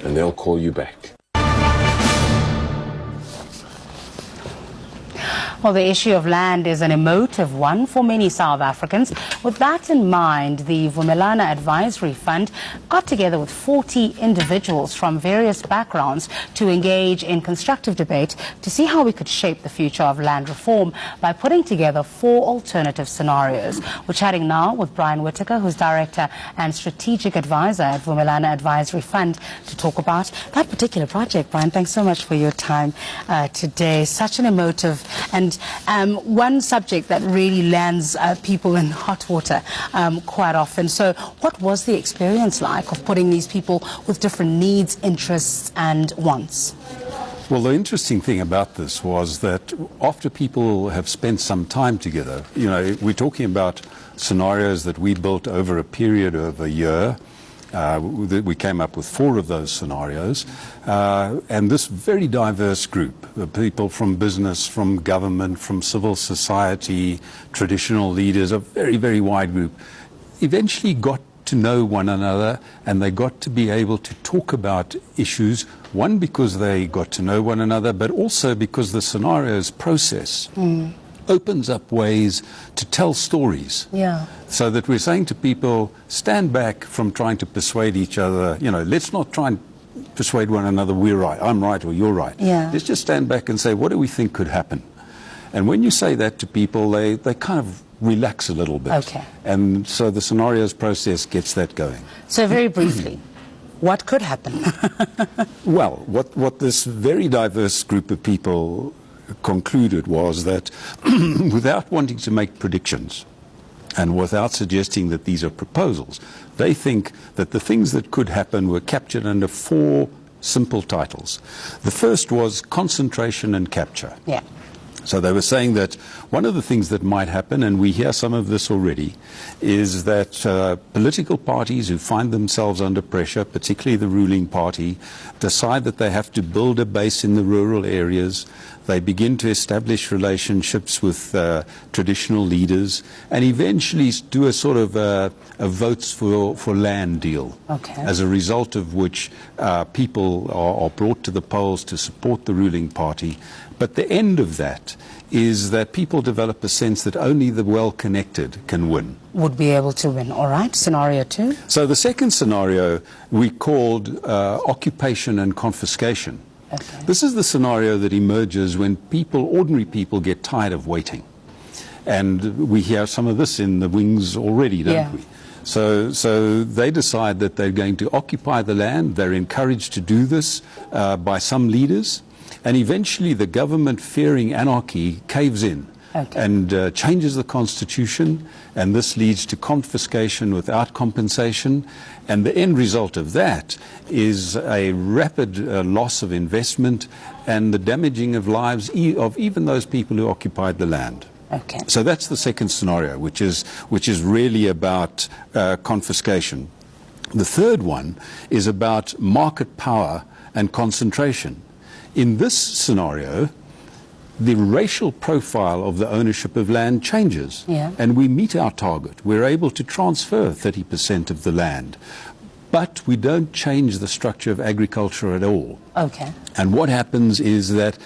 And they'll call you back. Well, the issue of land is an emotive one for many South Africans. With that in mind, the Vumelana Advisory Fund got together with 40 individuals from various backgrounds to engage in constructive debate to see how we could shape the future of land reform by putting together 4 alternative scenarios. We're chatting now with Brian Whittaker, who's Director and Strategic Advisor at Vumelana Advisory Fund, to talk about that particular project. Brian, thanks so much for your time today. Such an emotive and one subject that really lands people in hot water quite often. So what was the experience like of putting these people with different needs, interests and wants? Well, the interesting thing about this was that after people have spent some time together, we're talking about scenarios that we built over a period of a year. We came up with 4 of those scenarios, and this very diverse group, people from business, from government, from civil society, traditional leaders, a very, very wide group, eventually got to know one another, and they got to be able to talk about issues, one, because they got to know one another, but also because the scenarios process opens up ways to tell stories. Yeah. So that we're saying to people, stand back from trying to persuade each other. Let's not try and persuade one another we're right, I'm right or you're right. Yeah. Let's just stand back and say, what do we think could happen? And when you say that to people, they kind of relax a little bit. Okay. And so the scenarios process gets that going. So very briefly, what could happen? Well, what this very diverse group of people concluded was that without wanting to make predictions and without suggesting that these are proposals, they think that the things that could happen were captured under 4 simple titles. The first was concentration and capture. Yeah. So they were saying that one of the things that might happen, and we hear some of this already, is that political parties who find themselves under pressure, particularly the ruling party, decide that they have to build a base in the rural areas. They begin to establish relationships with traditional leaders and eventually do a sort of a votes for land deal. Okay. As a result of which people are brought to the polls to support the ruling party. But the end of that is that people develop a sense that only the well-connected can win. Would be able to win. All right. Scenario 2. So the second scenario we called occupation and confiscation. Okay. This is the scenario that emerges when ordinary people get tired of waiting. And we hear some of this in the wings already, don't we? So they decide that they're going to occupy the land. They're encouraged to do this by some leaders. And eventually the government, fearing anarchy, caves in. Okay. And changes the constitution, and this leads to confiscation without compensation, and the end result of that is a rapid loss of investment and the damaging of lives of even those people who occupied the land. Okay. So that's the second scenario, which is really about confiscation. The third one is about market power and concentration. In this scenario, the racial profile of the ownership of land changes, and we meet our target. We're able to transfer 30% of the land, but we don't change the structure of agriculture at all. Okay. And what happens is that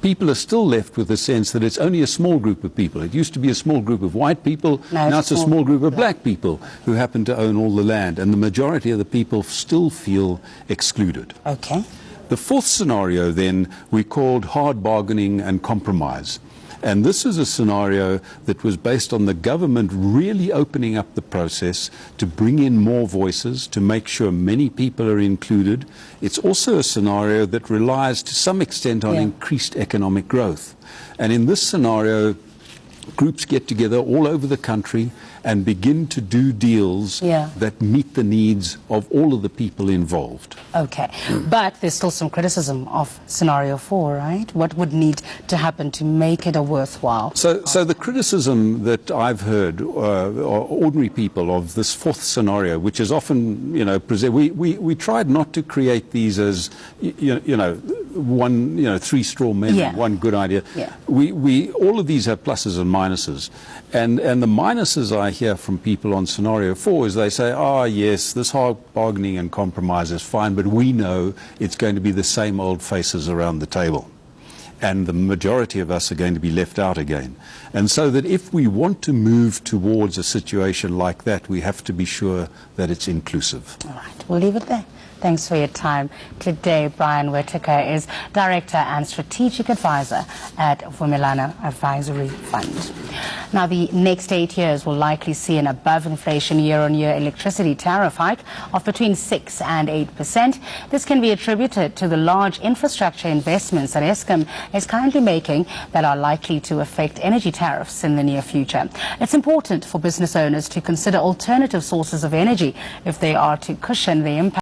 people are still left with the sense that it's only a small group of people. It used to be a small group of white people, now it's a small group of black people who happen to own all the land, and the majority of the people still feel excluded. Okay. The fourth scenario, then, we called hard bargaining and compromise. And this is a scenario that was based on the government really opening up the process to bring in more voices, to make sure many people are included. It's also a scenario that relies to some extent on increased economic growth. And in this scenario, groups get together all over the country and begin to do deals that meet the needs of all of the people involved. Okay, but there's still some criticism of scenario 4, right? What would need to happen to make it a worthwhile? So the criticism that I've heard, ordinary people, of this fourth scenario, which is often, presented, we tried not to create these as, one, 3 straw men, one good idea. Yeah. We all of these have pluses and minuses. And the minuses I hear from people on scenario 4 is they say, oh yes, this hard bargaining and compromise is fine, but we know it's going to be the same old faces around the table. And the majority of us are going to be left out again. And so that if we want to move towards a situation like that, we have to be sure that it's inclusive. All right, we'll leave it there. Thanks for your time today. Brian Whittaker is Director and Strategic Advisor at Vumelana Advisory Fund. Now, the next 8 years will likely see an above-inflation year-on-year electricity tariff hike of between 6 and 8%. This can be attributed to the large infrastructure investments that Eskom is currently making that are likely to affect energy tariffs in the near future. It's important for business owners to consider alternative sources of energy if they are to cushion the impact